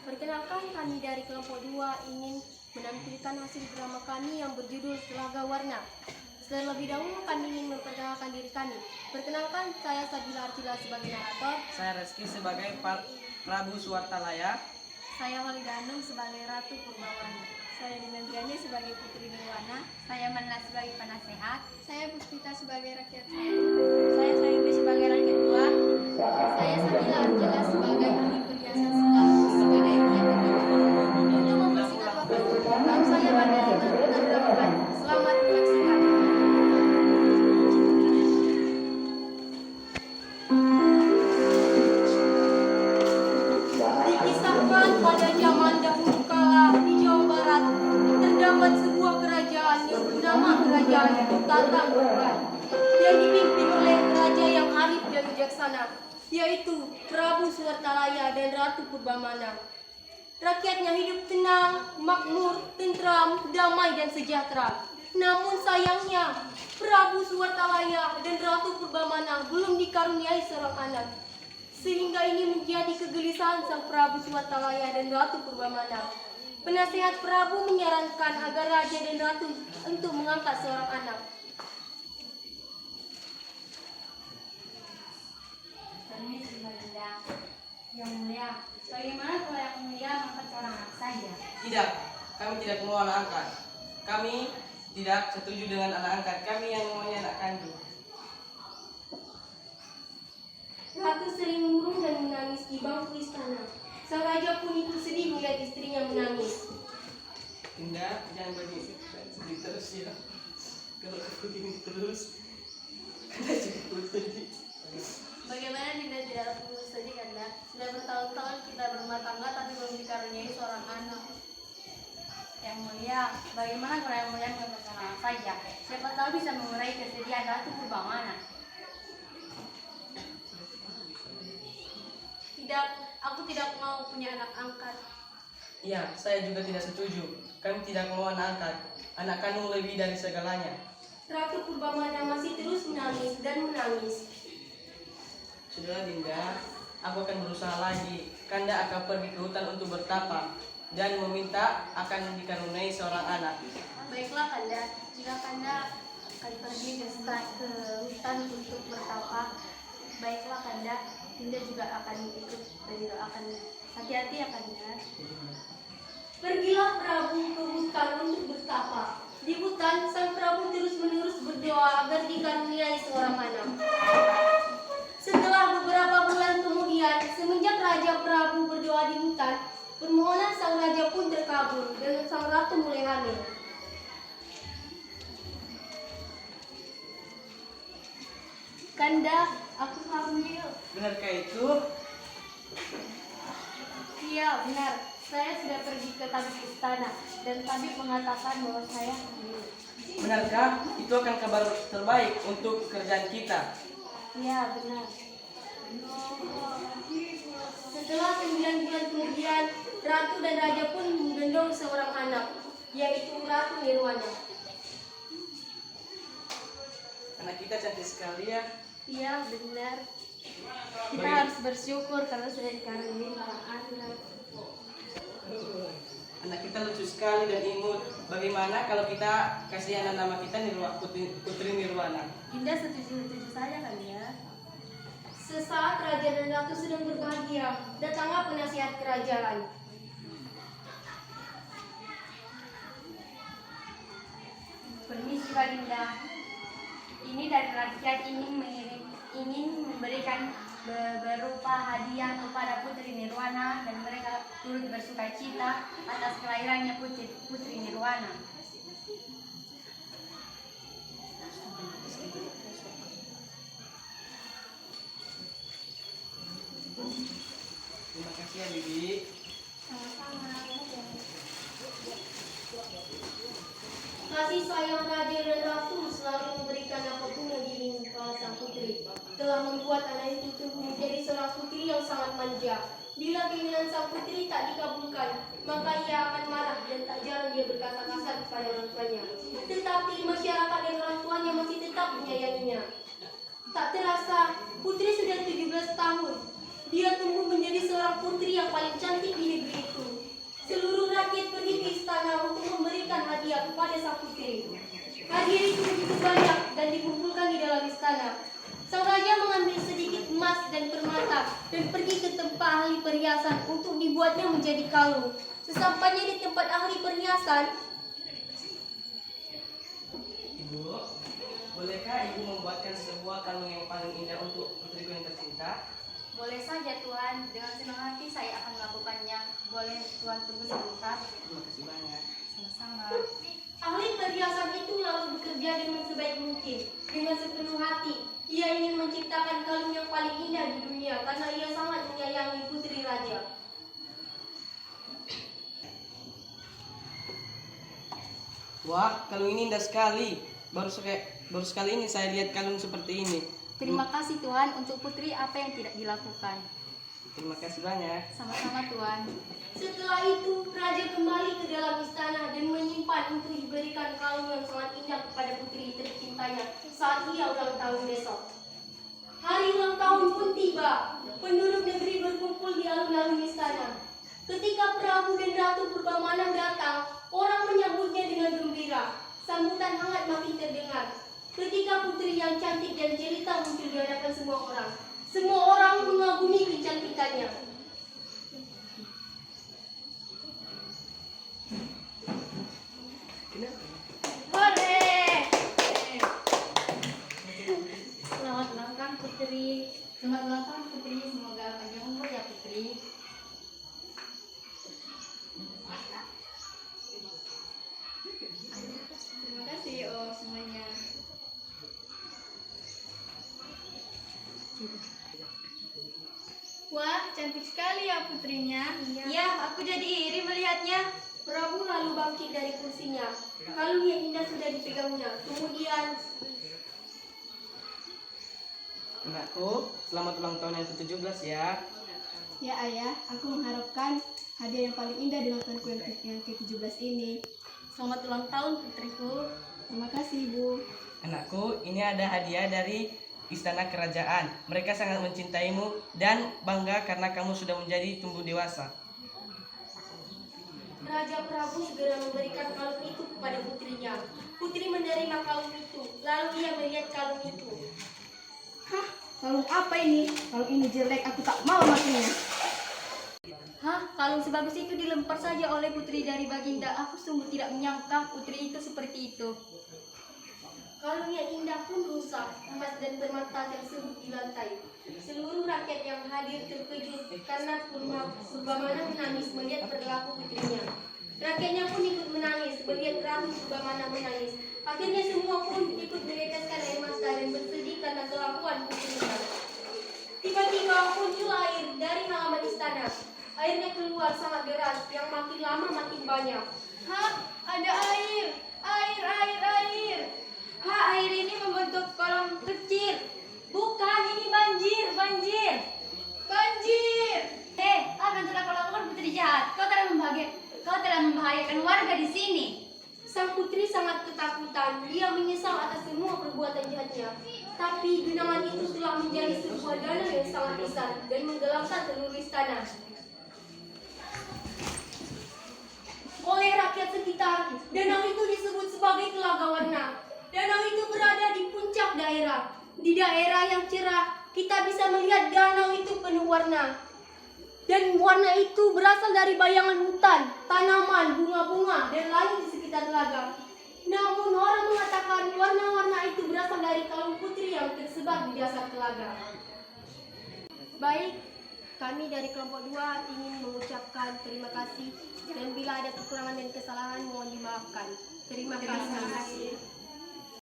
Perkenalkan, kami dari kelompok 2 ingin menampilkan hasil drama kami yang berjudul Telaga Warna. Terlebih dahulu kami ingin memperkenalkan diri kami. Perkenalkan, saya Sabila Artila sebagai narator. Saya Reski sebagai Prabu Suwartalaya. Saya Walida Anum sebagai Ratu Purbawana. Saya Dinandriani sebagai Putri Nirwana. Saya Mana sebagai penasehat. Saya Puspita sebagai rakyat 1. Saya Sayubi sebagai rakyat 2. Saya Sabila Artila sebagai ahli perhiasan sekaligus sebagai rakyat 3. Untuk mempersingkat waktu, saya pada menampilkan drama kami. Selamat menyaksikan. Dikisahkan pada zaman dahulu kala di Jawa Barat terdapat sebuah kerajaan yang bernama Kerajaan Tatang Urban yang dipimpin oleh raja yang arif dan bijaksana, yaitu Prabu Suwartalaya dan Ratu Purbamana. Rakyatnya hidup tenang, makmur, tentram, damai dan sejahtera. Namun sayangnya Prabu Suwartalaya dan Ratu Purbamana belum dikaruniai seorang anak. Sehingga ini menjadi kegelisahan sang Prabu Suwartalaya dan Ratu Purbamana. Penasehat Prabu menyarankan agar raja dan ratu untuk mengangkat seorang anak. Yang mulia, bagaimana kalau yang mulia mengangkat seorang anak saja? Tidak, kami tidak mau anak angkat. Kami tidak setuju dengan anak angkat. Kami yang maunya anak kandung. Ratu sering murung dan menangis di bangku istana. Sang raja pun ikut sedih melihat istrinya menangis. Dinda, jangan begini sedih terus ya. Kalau begini terus, Kanda juga sedih. Bagaimana Dinda tidak lulus saja Kanda? Sudah bertahun-tahun kita berumah tangga tapi belum dikaruniai seorang anak. Yang mulia, bagaimana kalau yang mulia mengangkat seorang anak saja? Siapa tahu bisa mengurai kesedihan Ratu Purbamana. Tidak, aku tidak mau punya anak angkat. Iya, saya juga tidak setuju. Kami tidak mau anak angkat. Anak kandung lebih dari segalanya. Ratu Purbamana masih terus menangis dan menangis. Sudahlah Dinda, aku akan berusaha lagi. Kanda akan pergi ke hutan untuk bertapa dan meminta akan dikaruniai seorang anak. Baiklah Kanda, jika Kanda akan pergi ke hutan untuk bertapa, baiklah Kanda, Dinda juga akan ikut dan doakan. Hati-hati ya Kanda. Pergilah Prabu ke hutan untuk bertapa. Di hutan, sang Prabu terus-menerus berdoa agar dikaruniai seorang anak. Setelah beberapa bulan kemudian, semenjak Raja Prabu berdoa di hutan, permohonan sang raja pun terkabul dan sang ratu mulai hamil. Kanda, aku hamil. Benarkah itu? Iya, benar. Saya sudah pergi ke tabib istana dan tabib mengatakan bahwa saya hamil. Benarkah itu akan kabar terbaik untuk kerjaan kita? Iya, benar. Setelah 9 bulan kemudian, ratu dan raja pun menggendong seorang anak, yaitu Ratu Nirwana. Anak kita cantik sekali ya. Iya, benar. Kita harus bersyukur karena sudah dikaruniai seorang anak. Anak kita lucu sekali dan imut. Bagaimana kalau kita kasih anak nama kita Putri Nirwana? Dinda setuju saja kan ya? Sesaat raja dan ratu sedang berbahagia, datanglah penasihat kerajaan. Permisi Kak Dinda. Ini dari rakyat ingin memberikan berupa hadiah kepada Putri Nirwana dan mereka turut bersukacita atas kelahirannya Putri Nirwana. Bibi. Sama-sama. Kasih sayang raja dan ratu selalu memberikan apapun yang diinginkan sang putri. Telah membuat anak itu tumbuh menjadi seorang putri yang sangat manja. Bila keinginan sang putri tak dikabulkan, maka ia akan marah dan tak jarang dia berkata kasar kepada orang tuanya. Tetapi masyarakat dan orang tuanya masih tetap menyayanginya. Tak terasa, putri sudah 17 tahun. Dia tumbuh menjadi seorang putri yang paling cantik di negeri itu. Seluruh rakyat pergi ke istana untuk memberikan hadiah kepada sang putri. Hadiah itu begitu banyak dan dikumpulkan di dalam istana. Sang raja mengambil sedikit emas dan permata dan pergi ke tempat ahli perhiasan untuk dibuatnya menjadi kalung. Sesampainya di tempat ahli perhiasan, Ibu, bolehkah ibu membuatkan sebuah kalung yang paling indah untuk putriku yang tercinta? Boleh saja Tuhan, dengan senang hati saya akan melakukannya. Boleh Tuhan tunggu sebentar. Terima kasih banyak. Sama-sama. ahli perhiasan itu lalu bekerja dengan sebaik mungkin. Dengan sepenuh hati, ia ingin menciptakan kalung yang paling indah di dunia karena ia sangat menyayangi putri raja. Wah, kalung ini indah sekali. Baru sekali ini saya lihat kalung seperti ini. Terima kasih Tuhan untuk putri apa yang tidak dilakukan. Terima kasih banyak. Sama-sama Tuhan. Setelah itu, raja kembali ke dalam istana dan menyimpan untuk diberikan kalung yang sangat indah kepada putri tercintanya saat ia ulang tahun besok. Hari ulang tahun pun tiba. Penduduk negeri berkumpul di alun-alun istana. Ketika Prabu dan Ratu Purbamana datang, orang menyambutnya dengan gembira. Sambutan hangat makin terdengar. Ketika putri yang cantik dan jelita muncul di hadapan semua orang. Semua orang mengagumi kecantikannya. Hore! Selamat ulang tahun Putri. Selamat ulang tahun Putri. Semoga panjang umur ya Putri. Terima kasih semuanya. Wah, cantik sekali ya putrinya. Ya, aku jadi iri melihatnya. Prabu lalu bangkit dari kursinya. Kalung yang indah sudah dipegangnya. Kemudian, Anakku, selamat ulang tahun yang ke-17 ya. Ya ayah, aku mengharapkan hadiah yang paling indah di ulang tahunku yang ke-17 ini. Selamat ulang tahun putriku. Terima kasih ibu. Anakku, ini ada hadiah dari istana kerajaan. Mereka sangat mencintaimu dan bangga karena kamu sudah menjadi tumbuh dewasa. Raja Prabu segera memberikan kalung itu kepada putrinya. Putri menerima kalung itu. Lalu ia melihat kalung itu. Hah, kalung apa ini? Kalung ini jelek, aku tak mau makainya. Hah, kalung sebagus itu dilempar saja oleh putri dari Baginda. Aku sungguh tidak menyangka putri itu seperti itu. Kalung yang indah pun rusak. Emas dan permata tersebut di lantai. Seluruh rakyat yang hadir terkejut karena Purbamana menangis melihat perilaku putrinya. Rakyatnya pun ikut menangis melihat Ratu Purbamana menangis. Akhirnya semua pun ikut meneteskan air mata dan bersedih karena kelakuan putrinya. Tiba-tiba muncul air dari halaman istana. Airnya keluar sangat deras yang makin lama makin banyak. Hah, ada air. Air. Hah, air ini membentuk kolam kecil. Bukan, ini banjir. Banjir. Akan telah kau lakukan putri jahat. Kau telah membahayakan warga di sini. Sang putri sangat ketakutan. Dia menyesal atas semua perbuatan jahatnya. Tapi genangan itu telah menjadi sebuah danau yang sangat besar dan menggelapkan seluruh istana. Oleh rakyat sekitar, danau itu disebut sebagai Telaga Warna. Danau itu berada di puncak daerah. Di daerah yang cerah, kita bisa melihat danau itu penuh warna. Dan warna itu berasal dari bayangan hutan, tanaman, bunga-bunga, dan lain di sekitar telaga. Namun orang mengatakan warna-warna itu berasal dari kalung putri yang tersebar di dasar telaga. Baik, kami dari kelompok 2 ingin mengucapkan terima kasih. Dan bila ada kekurangan dan kesalahan mohon dimaafkan. Terima kasih.